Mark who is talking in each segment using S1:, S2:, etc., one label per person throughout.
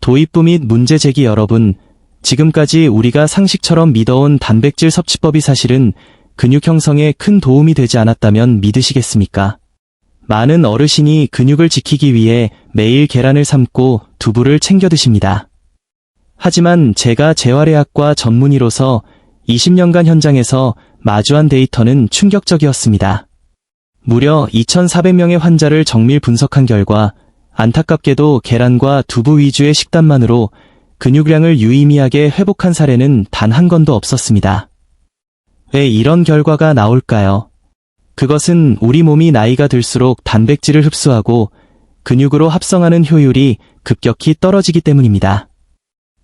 S1: 도입부 및 문제 제기. 여러분, 지금까지 우리가 상식처럼 믿어온 단백질 섭취법이 사실은 근육 형성에 큰 도움이 되지 않았다면 믿으시겠습니까? 많은 어르신이 근육을 지키기 위해 매일 계란을 삶고 두부를 챙겨 드십니다. 하지만 제가 재활의학과 전문의로서 20년간 현장에서 마주한 데이터는 충격적이었습니다. 무려 2,400명의 환자를 정밀 분석한 결과 안타깝게도 계란과 두부 위주의 식단만으로 근육량을 유의미하게 회복한 사례는 단 한 건도 없었습니다. 왜 이런 결과가 나올까요? 그것은 우리 몸이 나이가 들수록 단백질을 흡수하고 근육으로 합성하는 효율이 급격히 떨어지기 때문입니다.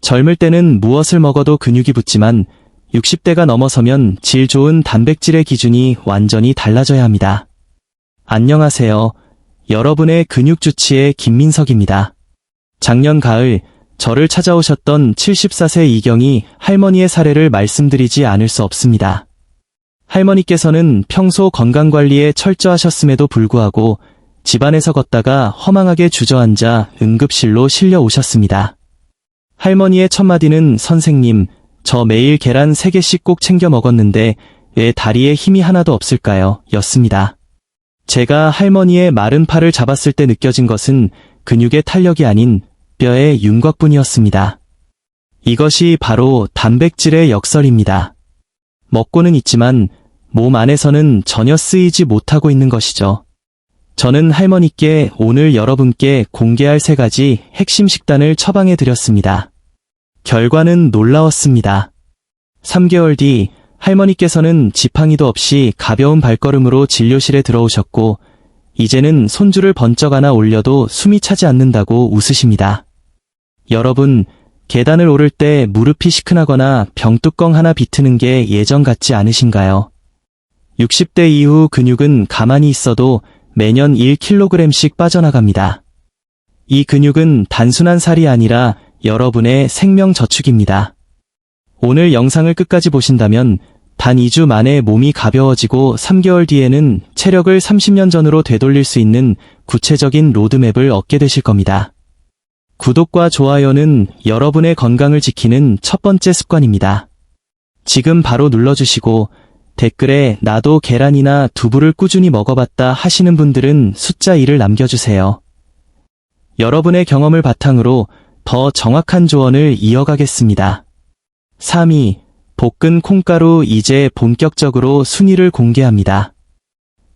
S1: 젊을 때는 무엇을 먹어도 근육이 붙지만 60대가 넘어서면 질 좋은 단백질의 기준이 완전히 달라져야 합니다. 안녕하세요. 여러분의 근육주치의 김민석입니다. 작년 가을 저를 찾아오셨던 74세 이경희 할머니의 사례를 말씀드리지 않을 수 없습니다. 할머니께서는 평소 건강관리에 철저하셨음에도 불구하고 집안에서 걷다가 허망하게 주저앉아 응급실로 실려 오셨습니다. 할머니의 첫 마디는 선생님, 저 매일 계란 3개씩 꼭 챙겨 먹었는데 왜 다리에 힘이 하나도 없을까요? 였습니다. 제가 할머니의 마른 팔을 잡았을 때 느껴진 것은 근육의 탄력이 아닌 뼈의 윤곽뿐이었습니다. 이것이 바로 단백질의 역설입니다. 먹고는 있지만 몸 안에서는 전혀 쓰이지 못하고 있는 것이죠. 저는 할머니께 오늘 여러분께 공개할 3가지 핵심 식단을 처방해 드렸습니다. 결과는 놀라웠습니다. 3개월 뒤 할머니께서는 지팡이도 없이 가벼운 발걸음으로 진료실에 들어오셨고 이제는 손주를 번쩍 안아 올려도 숨이 차지 않는다고 웃으십니다. 여러분, 계단을 오를 때 무릎이 시큰하거나 병뚜껑 하나 비트는 게 예전 같지 않으신가요? 60대 이후 근육은 가만히 있어도 매년 1kg씩 빠져나갑니다. 이 근육은 단순한 살이 아니라 여러분의 생명 저축입니다. 오늘 영상을 끝까지 보신다면 단 2주 만에 몸이 가벼워지고 3개월 뒤에는 체력을 30년 전으로 되돌릴 수 있는 구체적인 로드맵을 얻게 되실 겁니다. 구독과 좋아요는 여러분의 건강을 지키는 첫 번째 습관입니다. 지금 바로 눌러주시고 댓글에 나도 계란이나 두부를 꾸준히 먹어봤다 하시는 분들은 숫자 1을 남겨주세요. 여러분의 경험을 바탕으로 더 정확한 조언을 이어가겠습니다. 3위, 볶은 콩가루. 이제 본격적으로 순위를 공개합니다.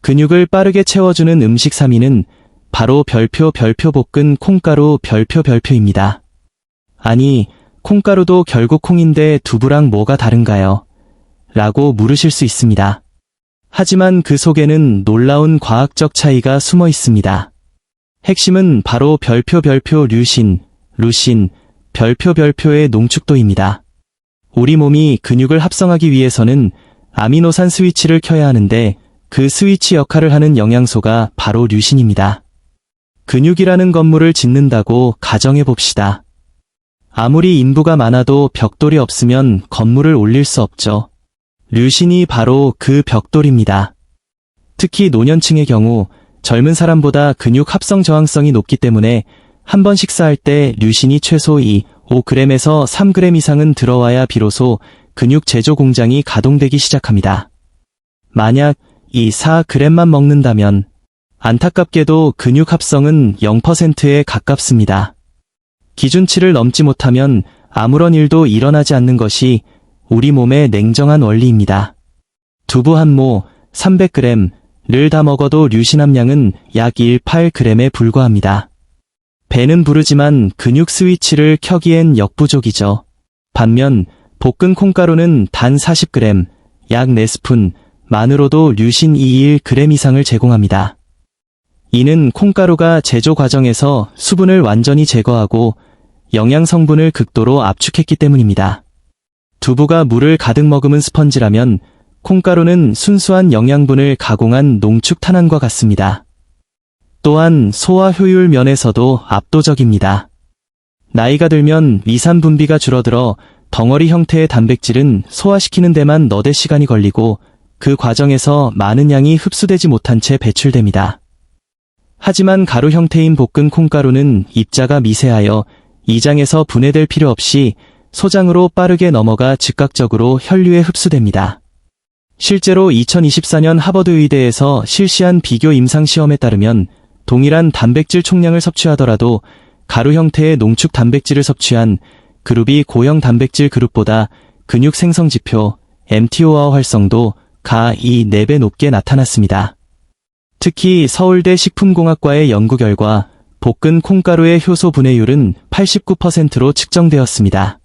S1: 근육을 빠르게 채워주는 음식 3위는 바로 별표 볶은 콩가루 별표입니다. 아니, 콩가루도 결국 콩인데 두부랑 뭐가 다른가요? 라고 물으실 수 있습니다. 하지만 그 속에는 놀라운 과학적 차이가 숨어 있습니다. 핵심은 바로 별표 류신, 루신, 별표의 농축도입니다. 우리 몸이 근육을 합성하기 위해서는 아미노산 스위치를 켜야 하는데 그 스위치 역할을 하는 영양소가 바로 류신입니다. 근육이라는 건물을 짓는다고 가정해봅시다. 아무리 인부가 많아도 벽돌이 없으면 건물을 올릴 수 없죠. 류신이 바로 그 벽돌입니다. 특히 노년층의 경우 젊은 사람보다 근육 합성 저항성이 높기 때문에 한 번 식사할 때 류신이 최소 5g에서 3g 이상은 들어와야 비로소 근육 제조 공장이 가동되기 시작합니다. 만약 4g만 먹는다면 안타깝게도 근육 합성은 0%에 가깝습니다. 기준치를 넘지 못하면 아무런 일도 일어나지 않는 것이 우리 몸의 냉정한 원리입니다. 두부 한 모 300g를 다 먹어도 류신 함량은 약 1.8g에 불과합니다. 배는 부르지만 근육 스위치를 켜기엔 역부족이죠. 반면 볶은 콩가루는 단 40g, 약 4스푼만으로도 류신 2.1g 이상을 제공합니다. 이는 콩가루가 제조 과정에서 수분을 완전히 제거하고 영양 성분을 극도로 압축했기 때문입니다. 두부가 물을 가득 머금은 스펀지라면 콩가루는 순수한 영양분을 가공한 농축 탄환과 같습니다. 또한 소화 효율 면에서도 압도적입니다. 나이가 들면 위산 분비가 줄어들어 덩어리 형태의 단백질은 소화시키는 데만 너댓 시간이 걸리고 그 과정에서 많은 양이 흡수되지 못한 채 배출됩니다. 하지만 가루 형태인 볶은 콩가루는 입자가 미세하여 이장에서 분해될 필요 없이 소장으로 빠르게 넘어가 즉각적으로 혈류에 흡수됩니다. 실제로 2024년 하버드 의대에서 실시한 비교 임상시험에 따르면 동일한 단백질 총량을 섭취하더라도 가루 형태의 농축 단백질을 섭취한 그룹이 고형 단백질 그룹보다 근육 생성 지표 mTOR 활성도 가 4배 높게 나타났습니다. 특히 서울대 식품공학과의 연구 결과 볶은 콩가루의 효소 분해율은 89%로 측정되었습니다.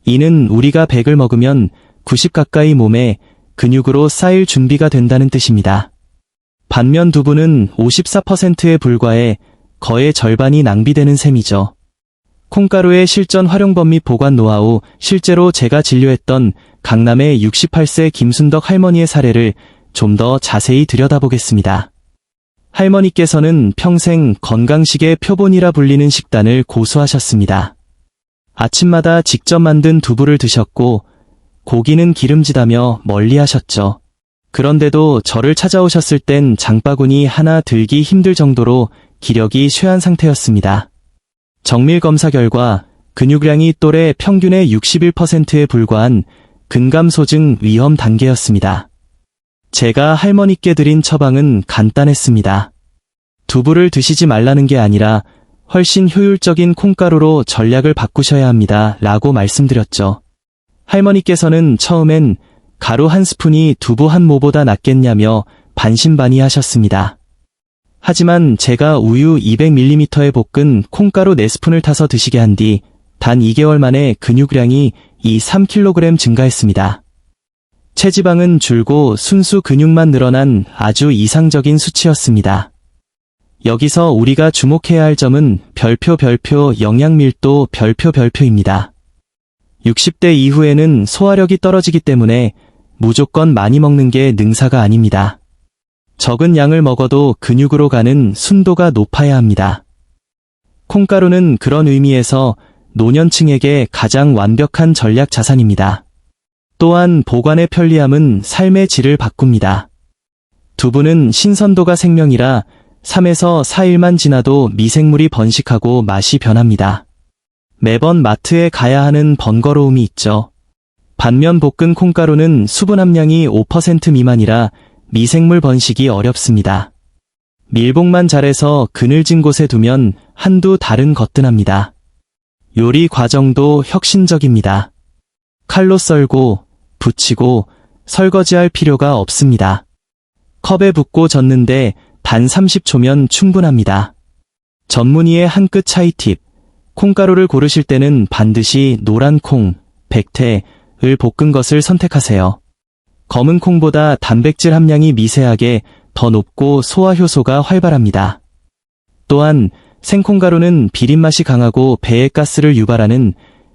S1: 이는 우리가 100을 먹으면 90 가까이 몸에 근육으로 쌓일 준비가 된다는 뜻입니다. 반면 두부는 54%에 불과해 거의 절반이 낭비되는 셈이죠. 콩가루의 실전 활용법 및 보관 노하우, 실제로 제가 진료했던 강남의 68세 김순덕 할머니의 사례를 좀 더 자세히 들여다보겠습니다. 할머니께서는 평생 건강식의 표본이라 불리는 식단을 고수하셨습니다. 아침마다 직접 만든 두부를 드셨고 고기는 기름지다며 멀리하셨죠. 그런데도 저를 찾아오셨을 땐 장바구니 하나 들기 힘들 정도로 기력이 쇠한 상태였습니다. 정밀 검사 결과 근육량이 또래 평균의 61%에 불과한 근감소증 위험 단계였습니다. 제가 할머니께 드린 처방은 간단했습니다. 두부를 드시지 말라는 게 아니라 훨씬 효율적인 콩가루로 전략을 바꾸셔야 합니다. 라고 말씀드렸죠. 할머니께서는 처음엔 가루 한 스푼이 두부 한 모보다 낫겠냐며 반신반의하셨습니다. 하지만 제가 우유 200ml에 볶은 콩가루 4스푼을 타서 드시게 한 뒤 단 2개월 만에 근육량이 3kg 증가했습니다. 체지방은 줄고 순수 근육만 늘어난 아주 이상적인 수치였습니다. 여기서 우리가 주목해야 할 점은 별표 영양밀도 별표입니다. 60대 이후에는 소화력이 떨어지기 때문에 무조건 많이 먹는 게 능사가 아닙니다. 적은 양을 먹어도 근육으로 가는 순도가 높아야 합니다. 콩가루는 그런 의미에서 노년층에게 가장 완벽한 전략 자산입니다. 또한 보관의 편리함은 삶의 질을 바꿉니다. 두부는 신선도가 생명이라 3에서 4일만 지나도 미생물이 번식하고 맛이 변합니다. 매번 마트에 가야 하는 번거로움이 있죠. 반면 볶은 콩가루는 수분 함량이 5% 미만이라 미생물 번식이 어렵습니다. 밀봉만 잘해서 그늘진 곳에 두면 한두 달은 거뜬합니다. 요리 과정도 혁신적입니다. 칼로 썰고, 붙이고, 설거지할 필요가 없습니다. 컵에 붓고 젓는데 단 30초면 충분합니다. 전문의의 한 끗 차이 팁. 콩가루를 고르실 때는 반드시 노란 콩, 백태을 볶은 것을 선택하세요. 검은 콩보다 단백질 함량이 미세하게 더 높고 소화 효소가 활발합니다. 또한 생콩가루는 비린맛이 강하고 배에 가스를 유발하는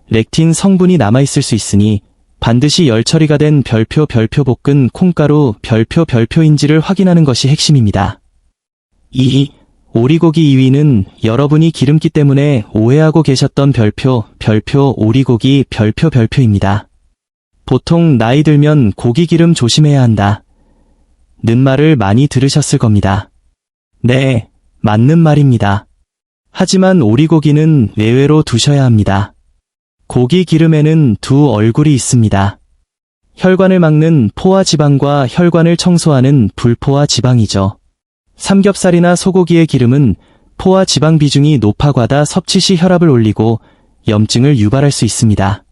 S1: 렉틴 성분이 남아있을 수 있으니 반드시 열 처리가 된 별표 볶은 콩가루 별표인지를 확인하는 것이 핵심입니다. 2. 오리고기 2위는 여러분이 기름기 때문에 오해하고 계셨던 별표 오리고기 별표입니다. 보통 나이 들면 고기 기름 조심해야 한다 는 말을 많이 들으셨을 겁니다. 네, 맞는 말입니다. 하지만 오리고기는 외외로 두셔야 합니다. 고기 기름에는 두 얼굴이 있습니다. 혈관을 막는 포화 지방과 혈관을 청소하는 불포화 지방이죠. 삼겹살이나 소고기의 기름은 포화 지방 비중이 높아 과다 섭취 시 혈압을 올리고 염증을 유발할 수 있습니다.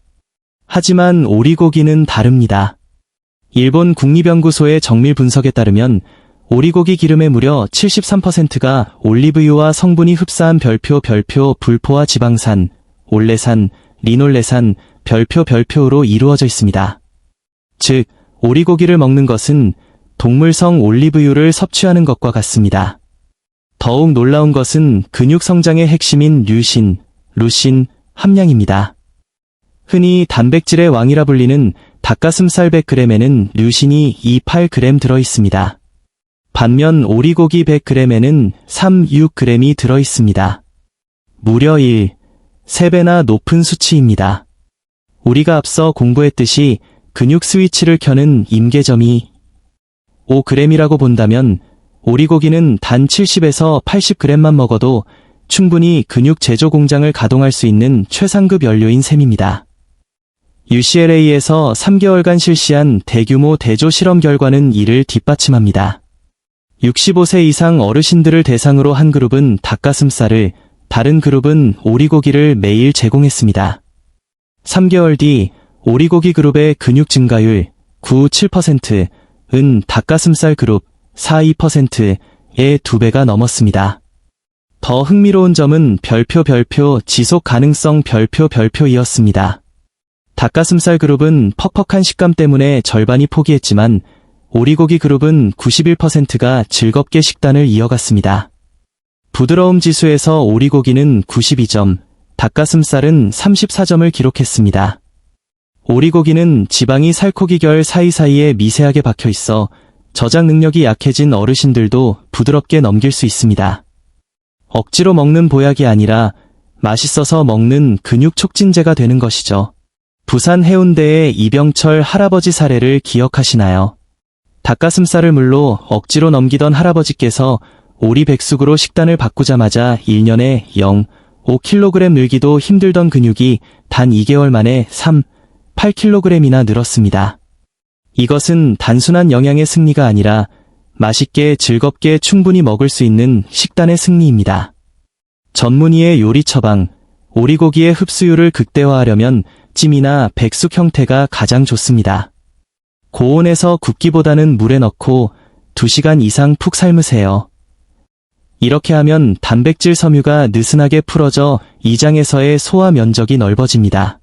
S1: 하지만 오리고기는 다릅니다. 일본 국립연구소의 정밀 분석에 따르면 오리고기 기름의 무려 73%가 올리브유와 성분이 흡사한 별표 불포화 지방산, 올레산, 리놀레산, 별표로 이루어져 있습니다. 즉, 오리고기를 먹는 것은 동물성 올리브유를 섭취하는 것과 같습니다. 더욱 놀라운 것은 근육 성장의 핵심인 류신, 루신 함량입니다. 흔히 단백질의 왕이라 불리는 닭가슴살 100g에는 류신이 28g 들어있습니다. 반면 오리고기 100g에는 36g이 들어있습니다. 무려 3배나 높은 수치입니다. 우리가 앞서 공부했듯이 근육 스위치를 켜는 임계점이 5g이라고 본다면 오리고기는 단 70에서 80g만 먹어도 충분히 근육 제조 공장을 가동할 수 있는 최상급 연료인 셈입니다. UCLA에서 3개월간 실시한 대규모 대조 실험 결과는 이를 뒷받침합니다. 65세 이상 어르신들을 대상으로 한 그룹은 닭가슴살을, 다른 그룹은 오리고기를 매일 제공했습니다. 3개월 뒤 오리고기 그룹의 근육 증가율 9.7%은 닭가슴살 그룹 4.2%의 2배가 넘었습니다. 더 흥미로운 점은 별표 지속 가능성 별표이었습니다. 닭가슴살 그룹은 퍽퍽한 식감 때문에 절반이 포기했지만 오리고기 그룹은 91%가 즐겁게 식단을 이어갔습니다. 부드러움 지수에서 오리고기는 92점, 닭가슴살은 34점을 기록했습니다. 오리고기는 지방이 살코기 결 사이사이에 미세하게 박혀 있어 저장 능력이 약해진 어르신들도 부드럽게 넘길 수 있습니다. 억지로 먹는 보약이 아니라 맛있어서 먹는 근육 촉진제가 되는 것이죠. 부산 해운대의 이병철 할아버지 사례를 기억하시나요? 닭가슴살을 물로 억지로 넘기던 할아버지께서 오리백숙으로 식단을 바꾸자마자 1년에 0.5kg 늘기도 힘들던 근육이 단 2개월 만에 8kg이나 늘었습니다. 이것은 단순한 영양의 승리가 아니라 맛있게 즐겁게 충분히 먹을 수 있는 식단의 승리입니다. 전문의의 요리 처방, 오리고기의 흡수율을 극대화하려면 찜이나 백숙 형태가 가장 좋습니다. 고온에서 굽기보다는 물에 넣고 2시간 이상 푹 삶으세요. 이렇게 하면 단백질 섬유가 느슨하게 풀어져 이장에서의 소화 면적이 넓어집니다.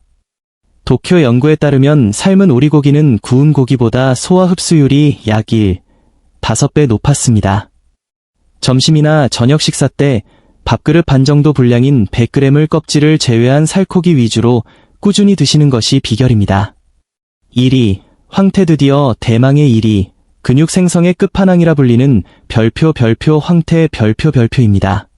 S1: 도쿄 연구에 따르면 삶은 오리고기는 구운 고기보다 소화 흡수율이 약 5배 높았습니다. 점심이나 저녁 식사 때 밥그릇 반 정도 분량인 100g을 껍질을 제외한 살코기 위주로 꾸준히 드시는 것이 비결입니다. 1위, 황태. 드디어 대망의 1위, 근육 생성의 끝판왕이라 불리는 별표 황태 별표입니다.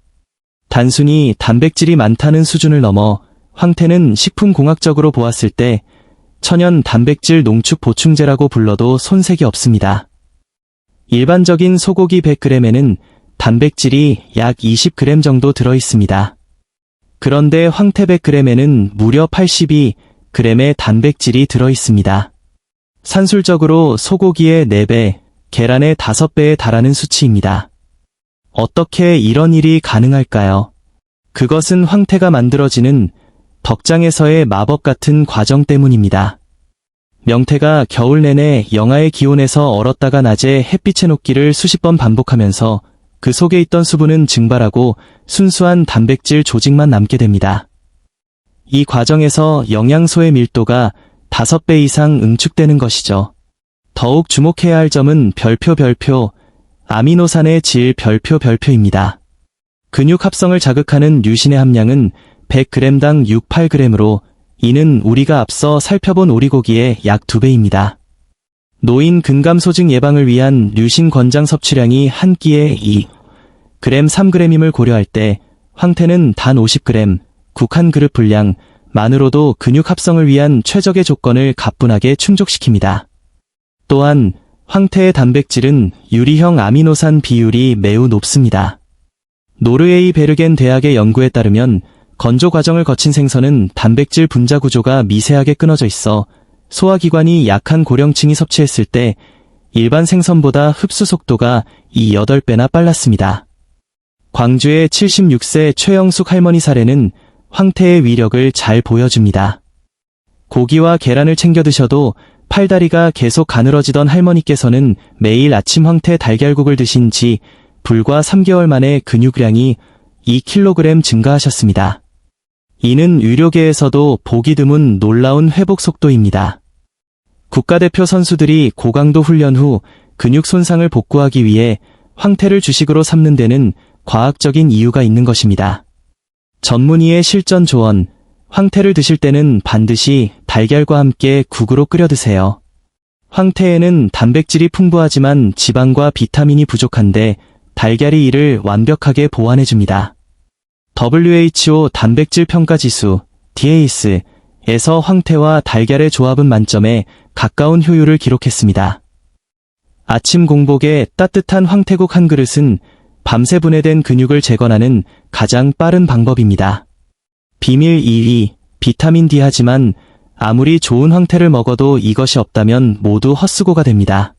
S1: 단순히 단백질이 많다는 수준을 넘어 황태는 식품공학적으로 보았을 때 천연 단백질 농축 보충제라고 불러도 손색이 없습니다. 일반적인 소고기 100g에는 단백질이 약 20g 정도 들어있습니다. 그런데 황태 100g에는 무려 82g의 단백질이 들어있습니다. 산술적으로 소고기의 4배, 계란의 5배에 달하는 수치입니다. 어떻게 이런 일이 가능할까요? 그것은 황태가 만들어지는 덕장에서의 마법 같은 과정 때문입니다. 명태가 겨울 내내 영하의 기온에서 얼었다가 낮에 햇빛에 녹기를 수십 번 반복하면서 그 속에 있던 수분은 증발하고 순수한 단백질 조직만 남게 됩니다. 이 과정에서 영양소의 밀도가 5배 이상 응축되는 것이죠. 더욱 주목해야 할 점은 별표 아미노산의 질 별표입니다. 근육 합성을 자극하는 류신의 함량은 100g당 8g으로 이는 우리가 앞서 살펴본 오리고기의 약 2배입니다. 노인 근감소증 예방을 위한 류신 권장 섭취량이 한 끼에 2g, 3g임을 고려할 때 황태는 단 50g, 국 한 그릇 분량만으로도 근육 합성을 위한 최적의 조건을 가뿐하게 충족시킵니다. 또한 황태의 단백질은 유리형 아미노산 비율이 매우 높습니다. 노르웨이 베르겐 대학의 연구에 따르면 건조 과정을 거친 생선은 단백질 분자 구조가 미세하게 끊어져 있어 소화기관이 약한 고령층이 섭취했을 때 일반 생선보다 흡수 속도가 8배나 빨랐습니다. 광주의 76세 최영숙 할머니 사례는 황태의 위력을 잘 보여줍니다. 고기와 계란을 챙겨 드셔도 팔다리가 계속 가늘어지던 할머니께서는 매일 아침 황태 달걀국을 드신 지 불과 3개월 만에 근육량이 2kg 증가하셨습니다. 이는 의료계에서도 보기 드문 놀라운 회복 속도입니다. 국가대표 선수들이 고강도 훈련 후 근육 손상을 복구하기 위해 황태를 주식으로 삼는 데는 과학적인 이유가 있는 것입니다. 전문의의 실전 조언, 황태를 드실 때는 반드시 달걀과 함께 국으로 끓여 드세요. 황태에는 단백질이 풍부하지만 지방과 비타민이 부족한데 달걀이 이를 완벽하게 보완해줍니다. WHO 단백질 평가 지수 DAS에서 황태와 달걀의 조합은 만점에 가까운 효율을 기록했습니다. 아침 공복에 따뜻한 황태국 한 그릇은 밤새 분해된 근육을 재건하는 가장 빠른 방법입니다. 비밀 2위, 비타민 D. 하지만 아무리 좋은 황태를 먹어도 이것이 없다면 모두 헛수고가 됩니다.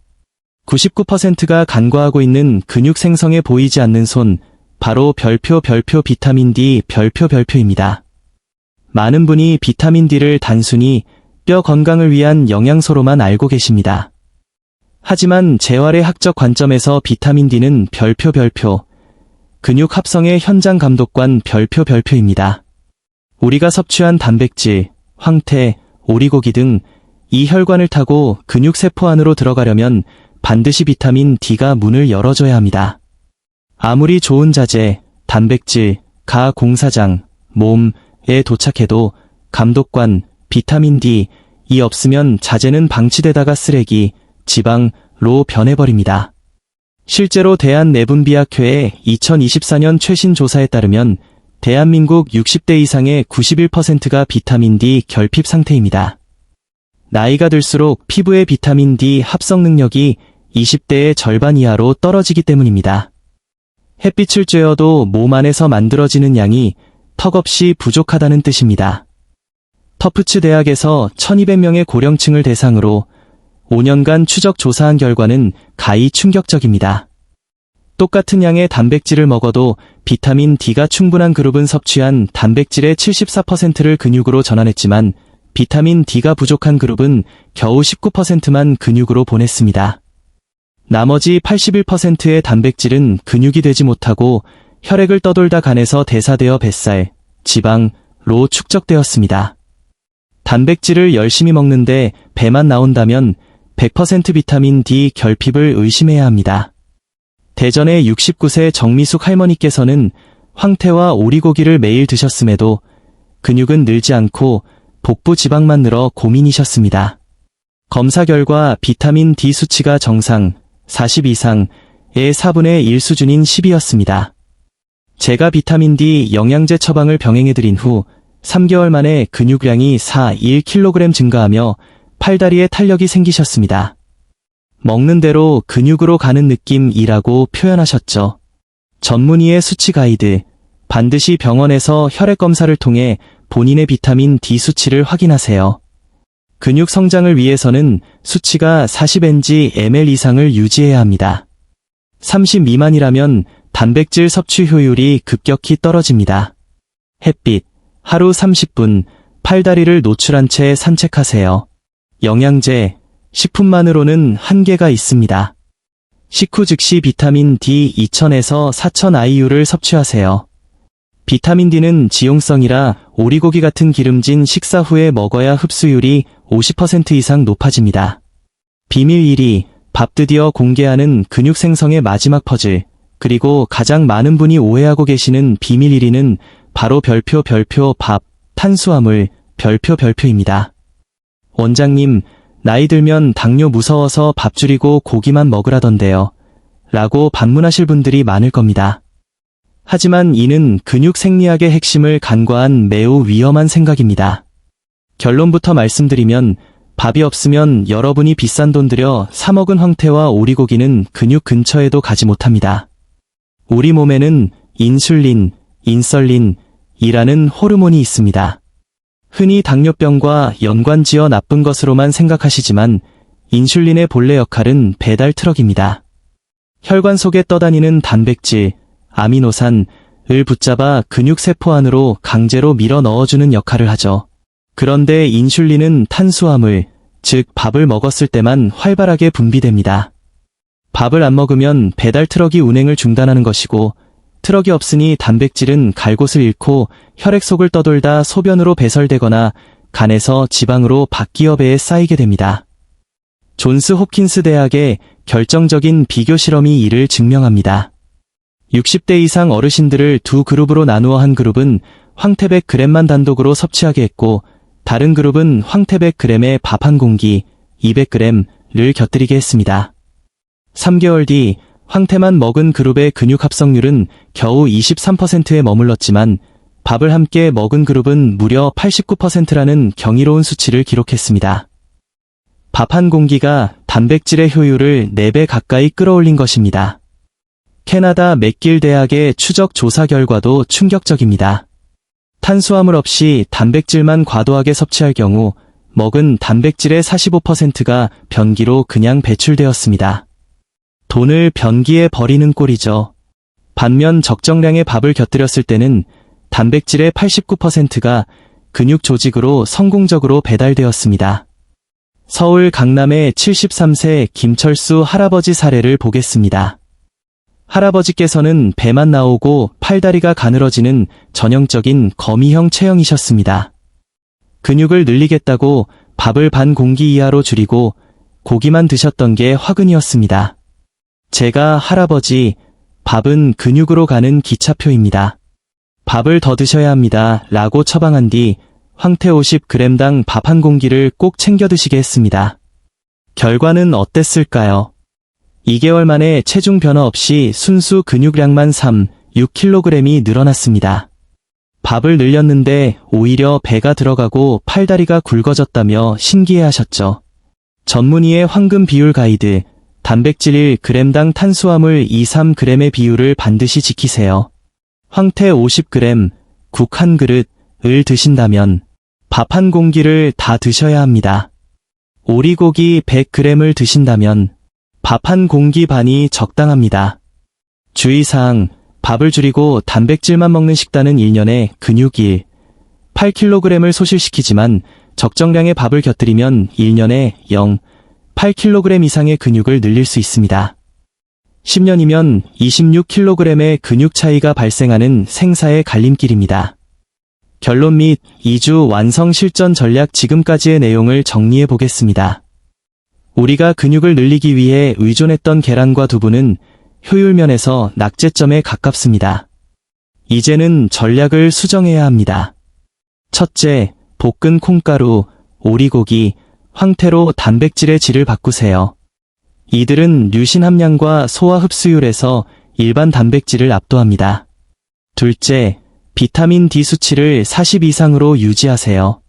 S1: 99%가 간과하고 있는 근육 생성에 보이지 않는 손, 바로 별표 비타민 D 별표입니다. 많은 분이 비타민 D를 단순히 뼈 건강을 위한 영양소로만 알고 계십니다. 하지만 재활의 학적 관점에서 비타민 D는 별표 근육 합성의 현장 감독관 별표입니다. 우리가 섭취한 단백질, 황태, 오리고기 등 이 혈관을 타고 근육 세포 안으로 들어가려면 반드시 비타민 D가 문을 열어줘야 합니다. 아무리 좋은 자재, 단백질, 가 공사장, 몸에 도착해도 감독관, 비타민 D, 이 없으면 자재는 방치되다가 쓰레기, 지방로 변해버립니다. 실제로 대한내분비학회의 2024년 최신 조사에 따르면 대한민국 60대 이상의 91%가 비타민 D 결핍 상태입니다. 나이가 들수록 피부의 비타민 D 합성 능력이 20대의 절반 이하로 떨어지기 때문입니다. 햇빛을 쬐어도 몸 안에서 만들어지는 양이 턱없이 부족하다는 뜻입니다. 터프츠 대학에서 1200명의 고령층을 대상으로 5년간 추적 조사한 결과는 가히 충격적입니다. 똑같은 양의 단백질을 먹어도 비타민 D가 충분한 그룹은 섭취한 단백질의 74%를 근육으로 전환했지만 비타민 D가 부족한 그룹은 겨우 19%만 근육으로 보냈습니다. 나머지 81%의 단백질은 근육이 되지 못하고 혈액을 떠돌다 간에서 대사되어 뱃살, 지방로 축적되었습니다. 단백질을 열심히 먹는데 배만 나온다면 100% 비타민 D 결핍을 의심해야 합니다. 대전의 69세 정미숙 할머니께서는 황태와 오리고기를 매일 드셨음에도 근육은 늘지 않고 복부 지방만 늘어 고민이셨습니다. 검사 결과 비타민 D 수치가 정상 40 이상의 4분의 1 수준인 10이었습니다. 제가 비타민 D 영양제 처방을 병행해드린 후 3개월 만에 근육량이 1kg 증가하며 팔다리에 탄력이 생기셨습니다. 먹는 대로 근육으로 가는 느낌이라고 표현하셨죠. 전문의의 수치 가이드, 반드시 병원에서 혈액 검사를 통해 본인의 비타민 D 수치를 확인하세요. 근육 성장을 위해서는 수치가 40ng/ml 이상을 유지해야 합니다. 30 미만이라면 단백질 섭취 효율이 급격히 떨어집니다. 햇빛, 하루 30분, 팔다리를 노출한 채 산책하세요. 영양제, 식품만으로는 한계가 있습니다. 식후 즉시 비타민 D 2000에서 4000 IU를 섭취하세요. 비타민 D는 지용성이라 오리고기 같은 기름진 식사 후에 먹어야 흡수율이 50% 이상 높아집니다. 비밀 1위, 밥 드디어 공개하는 근육 생성의 마지막 퍼즐, 그리고 가장 많은 분이 오해하고 계시는 비밀 1위는 바로 별표 밥, 탄수화물, 별표입니다. 원장님, 나이 들면 당뇨 무서워서 밥 줄이고 고기만 먹으라던데요. 라고 반문하실 분들이 많을 겁니다. 하지만 이는 근육 생리학의 핵심을 간과한 매우 위험한 생각입니다. 결론부터 말씀드리면 밥이 없으면 여러분이 비싼 돈 들여 사 먹은 황태와 오리고기는 근육 근처에도 가지 못합니다. 우리 몸에는 인설린이라는 호르몬이 있습니다. 흔히 당뇨병과 연관지어 나쁜 것으로만 생각하시지만 인슐린의 본래 역할은 배달 트럭입니다. 혈관 속에 떠다니는 단백질, 아미노산을 붙잡아 근육세포 안으로 강제로 밀어 넣어주는 역할을 하죠. 그런데 인슐린은 탄수화물, 즉 밥을 먹었을 때만 활발하게 분비됩니다. 밥을 안 먹으면 배달 트럭이 운행을 중단하는 것이고 트럭이 없으니 단백질은 갈 곳을 잃고 혈액 속을 떠돌다 소변으로 배설되거나 간에서 지방으로 바뀌어 배에 쌓이게 됩니다. 존스 홉킨스 대학의 결정적인 비교 실험이 이를 증명합니다. 60대 이상 어르신들을 두 그룹으로 나누어 한 그룹은 황태 100g만 단독으로 섭취하게 했고 다른 그룹은 황태 100g에 밥 한 공기 200g를 곁들이게 했습니다. 3개월 뒤 황태만 먹은 그룹의 근육 합성률은 겨우 23%에 머물렀지만 밥을 함께 먹은 그룹은 무려 89%라는 경이로운 수치를 기록했습니다. 밥 한 공기가 단백질의 효율을 4배 가까이 끌어올린 것입니다. 캐나다 맥길 대학의 추적 조사 결과도 충격적입니다. 탄수화물 없이 단백질만 과도하게 섭취할 경우 먹은 단백질의 45%가 변기로 그냥 배출되었습니다. 돈을 변기에 버리는 꼴이죠. 반면 적정량의 밥을 곁들였을 때는 단백질의 89%가 근육 조직으로 성공적으로 배달되었습니다. 서울 강남의 73세 김철수 할아버지 사례를 보겠습니다. 할아버지께서는 배만 나오고 팔다리가 가늘어지는 전형적인 거미형 체형이셨습니다. 근육을 늘리겠다고 밥을 반 공기 이하로 줄이고 고기만 드셨던 게 화근이었습니다. 제가 할아버지, 밥은 근육으로 가는 기차표입니다. 밥을 더 드셔야 합니다. 라고 처방한 뒤 황태 50g당 밥 한 공기를 꼭 챙겨 드시게 했습니다. 결과는 어땠을까요? 2개월 만에 체중 변화 없이 순수 근육량만 6kg이 늘어났습니다. 밥을 늘렸는데 오히려 배가 들어가고 팔다리가 굵어졌다며 신기해하셨죠. 전문의의 황금 비율 가이드, 단백질 1g당 탄수화물 2-3g의 비율을 반드시 지키세요. 황태 50g, 국 1그릇을 드신다면 밥 한 공기를 다 드셔야 합니다. 오리고기 100g을 드신다면 밥 한 공기 반이 적당합니다. 주의사항, 밥을 줄이고 단백질만 먹는 식단은 1년에 근육 8kg을 소실시키지만 적정량의 밥을 곁들이면 1년에 8kg 이상의 근육을 늘릴 수 있습니다. 10년이면 26kg의 근육 차이가 발생하는 생사의 갈림길입니다. 결론 및 2주 완성 실전 전략 지금까지의 내용을 정리해 보겠습니다. 우리가 근육을 늘리기 위해 의존했던 계란과 두부는 효율면에서 낙제점에 가깝습니다. 이제는 전략을 수정해야 합니다. 첫째, 볶은 콩가루, 오리고기, 황태로 단백질의 질을 바꾸세요. 이들은 류신 함량과 소화 흡수율에서 일반 단백질을 압도합니다. 둘째, 비타민 D 수치를 40 이상으로 유지하세요.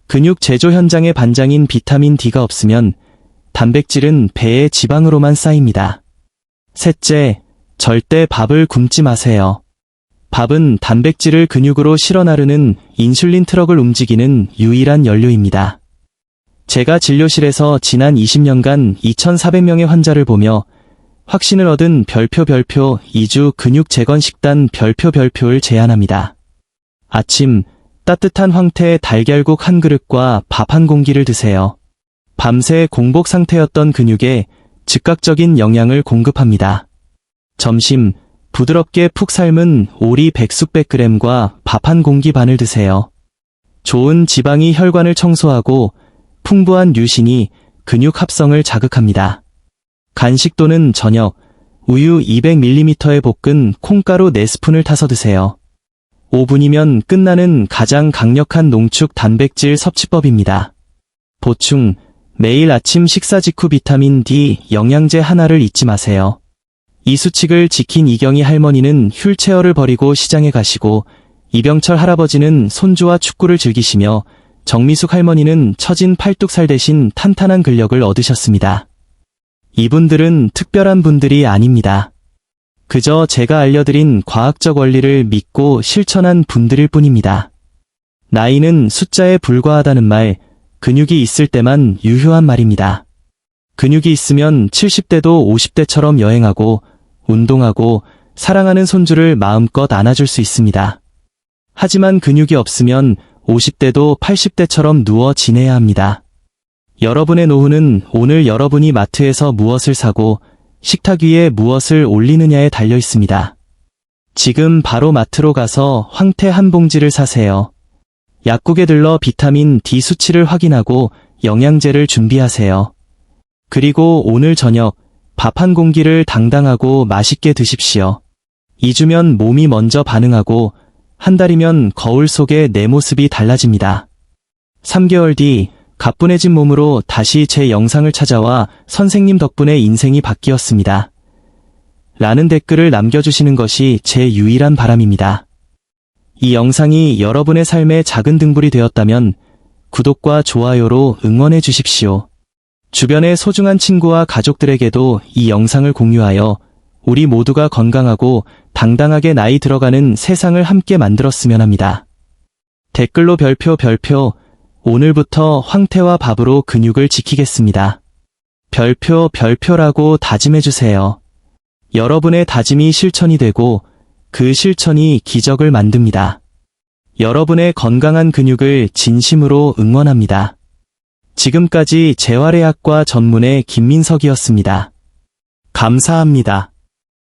S1: 근육 제조 현장의 반장인 비타민 D가 없으면 단백질은 배의 지방으로만 쌓입니다. 셋째, 절대 밥을 굶지 마세요. 밥은 단백질을 근육으로 실어 나르는 인슐린 트럭을 움직이는 유일한 연료입니다. 제가 진료실에서 지난 20년간 2,400명의 환자를 보며 확신을 얻은 별표 2주 근육 재건 식단 별표를 제안합니다. 아침, 따뜻한 황태 달걀국 한 그릇과 밥 한 공기를 드세요. 밤새 공복 상태였던 근육에 즉각적인 영양을 공급합니다. 점심, 부드럽게 푹 삶은 오리 백숙 100g과 밥 한 공기 반을 드세요. 좋은 지방이 혈관을 청소하고 풍부한 류신이 근육 합성을 자극합니다. 간식 또는 저녁, 우유 200ml에 볶은 콩가루 4스푼을 타서 드세요. 5분이면 끝나는 가장 강력한 농축 단백질 섭취법입니다. 보충, 매일 아침 식사 직후 비타민 D 영양제 하나를 잊지 마세요. 이 수칙을 지킨 이경희 할머니는 휠체어를 버리고 시장에 가시고 이병철 할아버지는 손주와 축구를 즐기시며 정미숙 할머니는 처진 팔뚝살 대신 탄탄한 근력을 얻으셨습니다. 이분들은 특별한 분들이 아닙니다. 그저 제가 알려드린 과학적 원리를 믿고 실천한 분들일 뿐입니다. 나이는 숫자에 불과하다는 말, 근육이 있을 때만 유효한 말입니다. 근육이 있으면 70대도 50대처럼 여행하고, 운동하고, 사랑하는 손주를 마음껏 안아줄 수 있습니다. 하지만 근육이 없으면 50대도 80대처럼 누워 지내야 합니다. 여러분의 노후는 오늘 여러분이 마트에서 무엇을 사고 식탁 위에 무엇을 올리느냐에 달려 있습니다. 지금 바로 마트로 가서 황태 한 봉지를 사세요. 약국에 들러 비타민 D 수치를 확인하고 영양제를 준비하세요. 그리고 오늘 저녁 밥 한 공기를 당당하고 맛있게 드십시오. 2주면 몸이 먼저 반응하고 한 달이면 거울 속의 내 모습이 달라집니다. 3개월 뒤 가뿐해진 몸으로 다시 제 영상을 찾아와 선생님 덕분에 인생이 바뀌었습니다. 라는 댓글을 남겨주시는 것이 제 유일한 바람입니다. 이 영상이 여러분의 삶의 작은 등불이 되었다면 구독과 좋아요로 응원해 주십시오. 주변의 소중한 친구와 가족들에게도 이 영상을 공유하여 우리 모두가 건강하고 당당하게 나이 들어가는 세상을 함께 만들었으면 합니다. 댓글로 별표. 오늘부터 황태와 밥으로 근육을 지키겠습니다. 별표라고 다짐해주세요. 여러분의 다짐이 실천이 되고 그 실천이 기적을 만듭니다. 여러분의 건강한 근육을 진심으로 응원합니다. 지금까지 재활의학과 전문의 김민석이었습니다. 감사합니다.